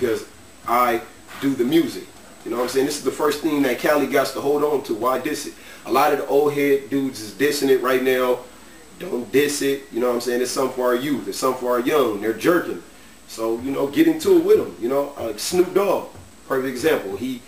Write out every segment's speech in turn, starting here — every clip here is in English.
because I do the music. You know what I'm saying? This is the first thing that Cali got to hold on to. Why diss it? A lot of the old head dudes is dissing it right now. Don't diss it. You know what I'm saying? It's something for our youth. It's something for our young. They're jerking. So, you know, get into it with them. You know, like Snoop Dogg, perfect example. He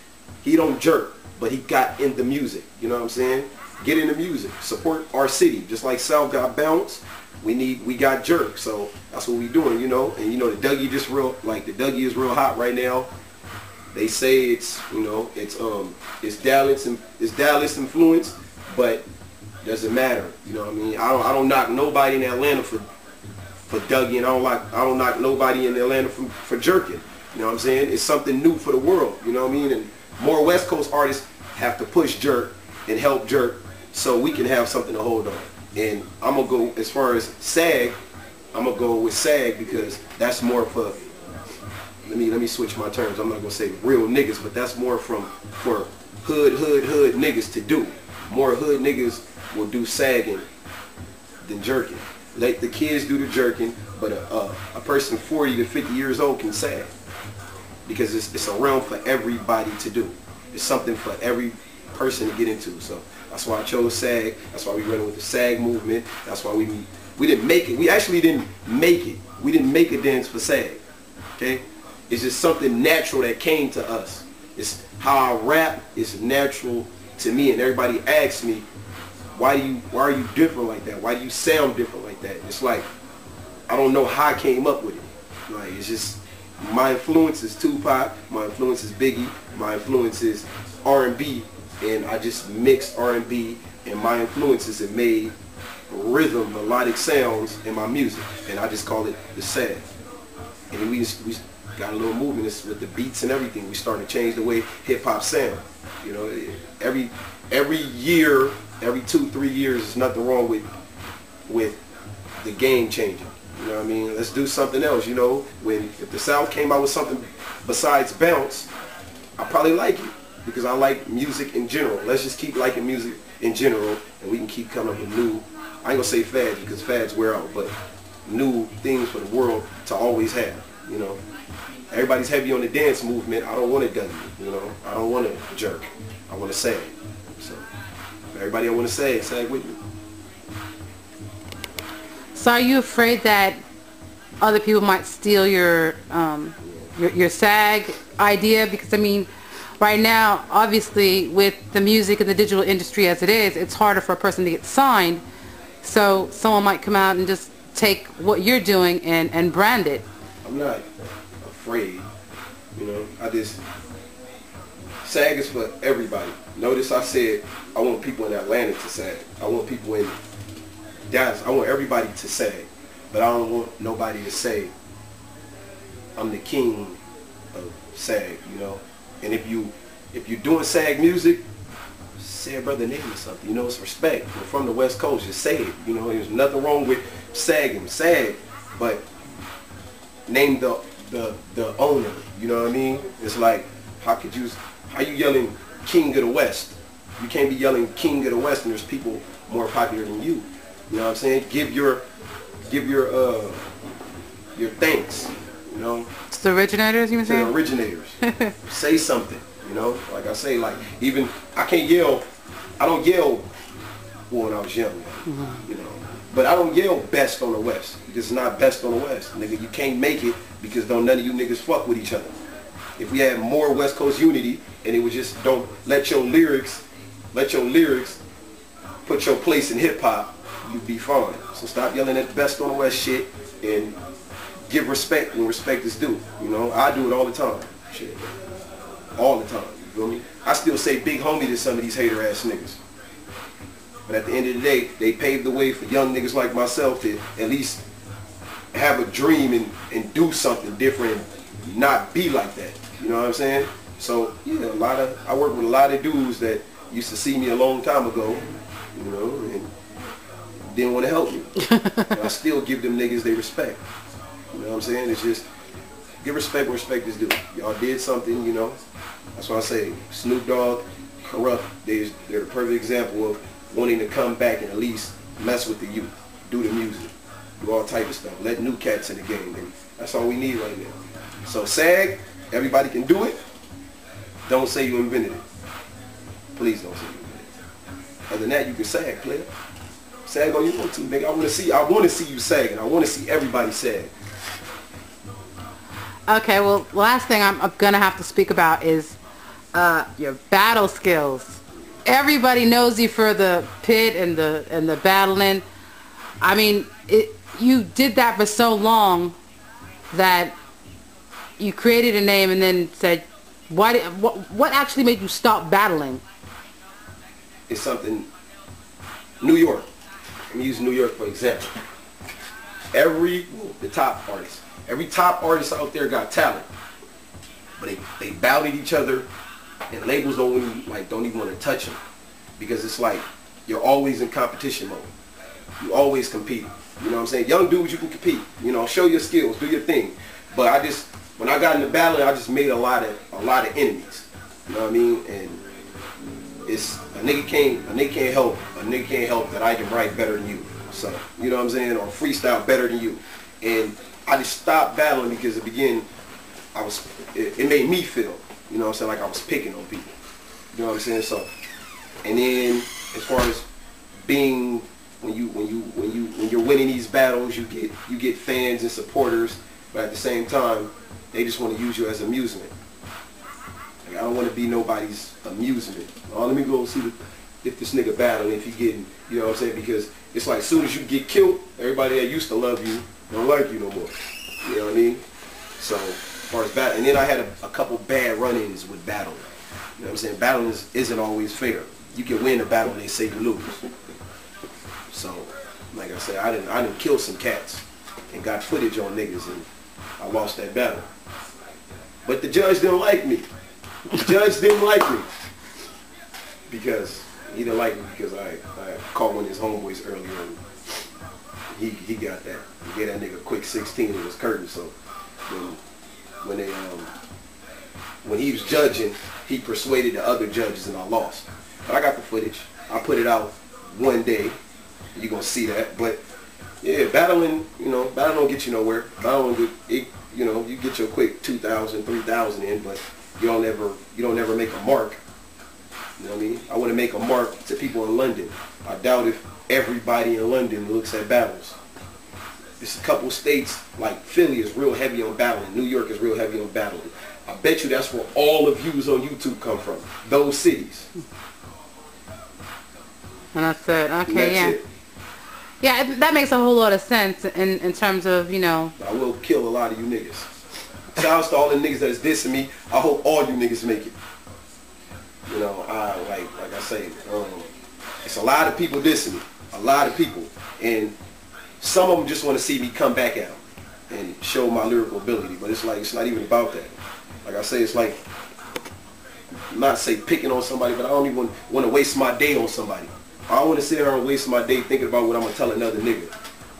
don't jerk, but he got in the music. You know what I'm saying? Get in the music. Support our city. Just like South got bounce, we got jerk. So that's what we doing, you know. And you know, the Dougie the Dougie is real hot right now. They say it's, you know, it's Dallas influence, but doesn't matter. You know what I mean? I don't knock nobody in Atlanta for Dougie, and I don't knock nobody in Atlanta for jerking. You know what I'm saying? It's something new for the world. You know what I mean? And more West Coast artists have to push jerk and help jerk so we can have something to hold on. And I'm gonna go as far as SAG. I'm gonna go with SAG because that's more for. Let me switch my terms. I'm not gonna say real niggas, but that's more for hood niggas to do. More hood niggas will do sagging than jerking. Let the kids do the jerking, but a person 40 to 50 years old can sag because it's a realm for everybody to do. It's something for every person to get into. So that's why I chose SAG. That's why we running with the SAG movement. That's why we didn't make it. We actually didn't make it. We didn't make a dance for SAG. Okay. It's just something natural that came to us. It's how I rap is natural to me, and everybody asks me, why are you different like that? Why do you sound different like that? It's like, I don't know how I came up with it. Like, it's just, my influence is Tupac, my influence is Biggie, my influence is R&B, and I just mixed R&B and my influences have made rhythm, melodic sounds in my music, and I just call it the SAG. And we got a little movement with the beats and everything. We starting to change the way hip hop sound. You know, every year, every 2-3 years, there's nothing wrong with the game changing. You know what I mean? Let's do something else. You know, if the South came out with something besides bounce, I probably like it because I like music in general. Let's just keep liking music in general, and we can keep coming up with new. I ain't gonna say fads because fads wear out, but new things for the world to always have. You know, everybody's heavy on the dance movement. I don't want to Dougie. You know, I don't want to jerk. I want to sag. So everybody, I want to sag with me. So are you afraid that other people might steal your SAG idea? Because I mean, right now, obviously, with the music and the digital industry as it is, it's harder for a person to get signed. So someone might come out and just take what you're doing and brand it. I'm not afraid. You know, SAG is for everybody. Notice I said I want people in Atlanta to sag. I want people in Dallas. I want everybody to sag. But I don't want nobody to say I'm the king of SAG, you know. And if you're doing SAG music, say a brother name or something. You know, it's respect. We're from the West Coast, just say it. You know, there's nothing wrong with sagging, sag, but name the owner. You know what I mean? It's like, how you yelling King of the West? You can't be yelling King of the West and there's people more popular than you. You know what I'm saying? Give your thanks. You know. It's the originators, you were saying? The originators. Say something. You know, like I say, like even I don't yell when I was young. You know, but I don't yell best on the West because it's not best on the West, nigga. You can't make it because none of you niggas fuck with each other. If we had more West Coast unity and it was just don't let your lyrics put your place in hip hop, you'd be fine. So stop yelling at the best on the West shit and give respect when respect is due. You know, I do it all the time. Shit. All the time. You feel me? I still say big homie to some of these hater ass niggas. But at the end of the day, they paved the way for young niggas like myself to at least have a dream and do something different and not be like that. You know what I'm saying? So yeah, I work with a lot of dudes that used to see me a long time ago, you know, and didn't want to help me. And I still give them niggas their respect. You know what I'm saying? It's just give respect where respect is due. Y'all did something, you know. That's why I say Snoop Dogg, Corrupt, they're the perfect example of wanting to come back and at least mess with the youth, do the music, do all type of stuff, let new cats in the game, baby. That's all we need right now. So SAG, everybody can do it, don't say you invented it. Please don't say you invented it. Other than that, you can sag, player. Sag all you want to, nigga. I want to see you sagging. I want to see everybody sag. Okay, well, last thing I'm gonna have to speak about is your battle skills. Everybody knows you for the pit and the battling. I mean, you did that for so long that you created a name and then said, what actually made you stop battling? It's something. New York. I'm using New York for example. The top artists. Every top artist out there got talent, but they battled each other, and labels don't even want to touch them, because it's like you're always in competition mode. You always compete. You know what I'm saying? Young dudes, you can compete. You know, show your skills, do your thing. But when I got into battling, I just made a lot of enemies. You know what I mean? And it's a nigga can't help that I can write better than you. So you know what I'm saying? Or freestyle better than you. And I just stopped battling because it made me feel, you know what I'm saying, like I was picking on people. You know what I'm saying? So, and then as far as being, when you're winning these battles, you get fans and supporters, but at the same time, they just want to use you as amusement. Like, I don't want to be nobody's amusement. Oh, let me go see if this nigga battling, if he getting, you know what I'm saying? Because it's like as soon as you get killed, everybody that used to love you don't like you no more. You know what I mean? So as far as battle, and then I had a couple bad run-ins with battling. You know what I'm saying? Battling isn't always fair. You can win a battle and they say you lose. So, like I said, I didn't kill some cats and got footage on niggas, and I lost that battle. But the judge didn't like me. The judge didn't like me because he didn't like me because I caught one of his homeboys earlier, and he got that. He gave that nigga a quick 16 in his curtain. So when he was judging, he persuaded the other judges and I lost. But I got the footage. I put it out one day. You're gonna see that. But yeah, battling, battle don't get you nowhere. Battle don't get, you get your quick 2,000, 3,000 in, but you don't ever make a mark. You know what I mean? I want to make a mark to people in London. I doubt if everybody in London looks at battles. There's a couple states, like Philly is real heavy on battling. New York is real heavy on battling. I bet you that's where all the views on YouTube come from. Those cities. And that's it. Okay, yeah. It. Yeah, that makes a whole lot of sense in terms of, I will kill a lot of you niggas. Shouts to all the niggas that's dissing me. I hope all you niggas make it. Like I say, it's a lot of people dissing me. A lot of people. And some of them just want to see me come back at them and show my lyrical ability. But it's not even about that. Like I say, it's like, not say picking on somebody, but I don't even want to waste my day on somebody. I don't want to sit there and waste my day thinking about what I'm going to tell another nigga.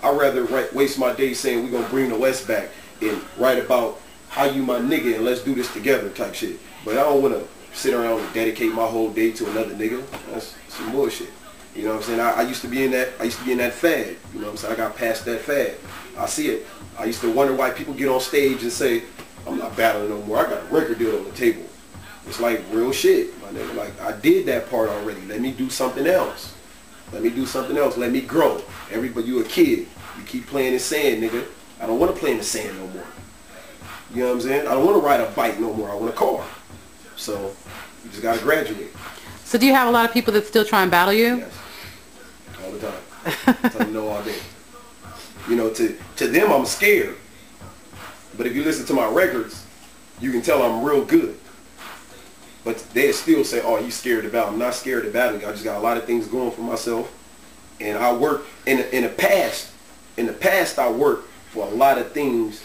I'd rather waste my day saying we're going to bring the West back and write about how you my nigga and let's do this together type shit. But I don't want to sit around and dedicate my whole day to another nigga. That's some bullshit. You know what I'm saying? I used to be in that fad. You know what I'm saying? I got past that fad. I see it. I used to wonder why people get on stage and say, I'm not battling no more. I got a record deal on the table. It's like real shit, my nigga. Like, I did that part already. Let me do something else. Let me do something else. Let me grow. Everybody, you a kid. You keep playing in sand, nigga. I don't want to play in the sand no more. You know what I'm saying? I don't want to ride a bike no more. I want a car. So, you just got to graduate. So do you have a lot of people that still try and battle you? Yes. All the time. Tell them no all day. To them, I'm scared. But if you listen to my records, you can tell I'm real good. But they still say, oh, he's scared to battle. I'm not scared to battle. I just got a lot of things going for myself. And I work, in the past I worked for a lot of things.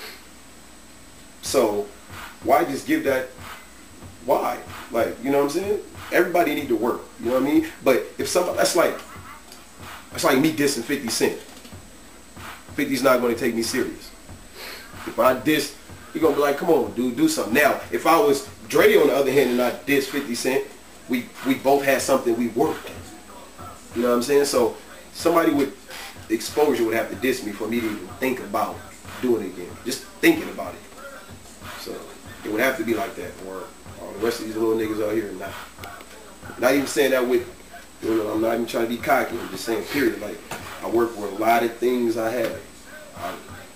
So why just give that, why? Like, you know what I'm saying? Everybody need to work, you know what I mean? But if somebody, that's like me dissing 50 Cent. 50's not going to take me serious. If I diss, he going to be like, come on, dude, do something. Now, if I was Dre on the other hand and I diss 50 Cent, we both had something we worked. You know what I'm saying? So somebody with exposure would have to diss me for me to even think about doing it again. Just thinking about it. So it would have to be like that, or all the rest of these little niggas out here not even saying that with, you know, I'm not even trying to be cocky. I'm just saying, period. Like, I work with a lot of things I have.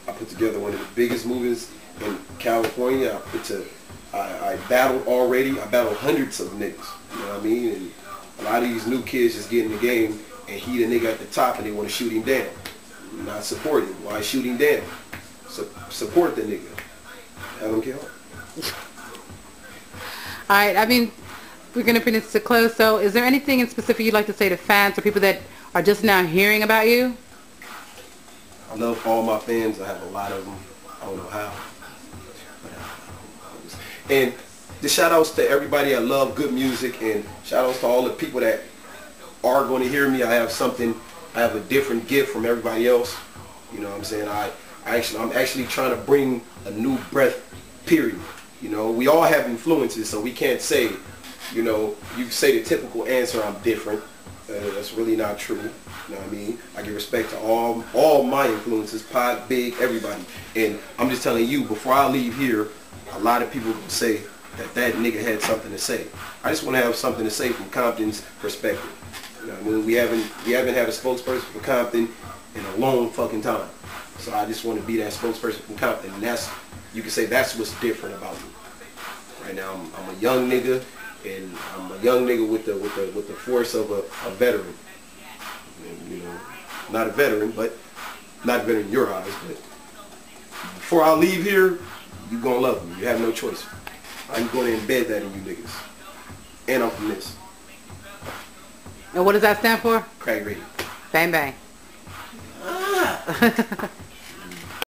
I put together one of the biggest movies in California. I battled already. I battled hundreds of niggas. You know what I mean? And a lot of these new kids just get in the game, and he the nigga at the top, and they want to shoot him down. Not support him. Why shoot him down? Support the nigga. LMKR. All right. I mean, we're going to bring this to close. So is there anything in specific you'd like to say to fans or people that are just now hearing about you? I love all my fans. I have a lot of them. I don't know how. And the shout outs to everybody that love good music, and shout outs to all the people that are going to hear me. I have a different gift from everybody else. You know what I'm saying? I'm actually trying to bring a new breath, period. You know, we all have influences, so we can't say, you know, you can say the typical answer, I'm different. That's really not true. You know what I mean? I give respect to all my influences, Pod, Big, everybody. And I'm just telling you, before I leave here, a lot of people say that nigga had something to say. I just want to have something to say from Compton's perspective. You know what I mean? We haven't had a spokesperson for Compton in a long fucking time. So I just want to be that spokesperson from Compton, and you can say that's what's different about me. Right now, I'm a young nigga, and I'm a young nigga with the force of a veteran. And, you know, not a veteran, but not a veteran in your eyes. But before I leave here, you gonna love me. You have no choice. I'm going to embed that in you niggas, and I'm from this. And what does that stand for? Craig Radio. Bang bang.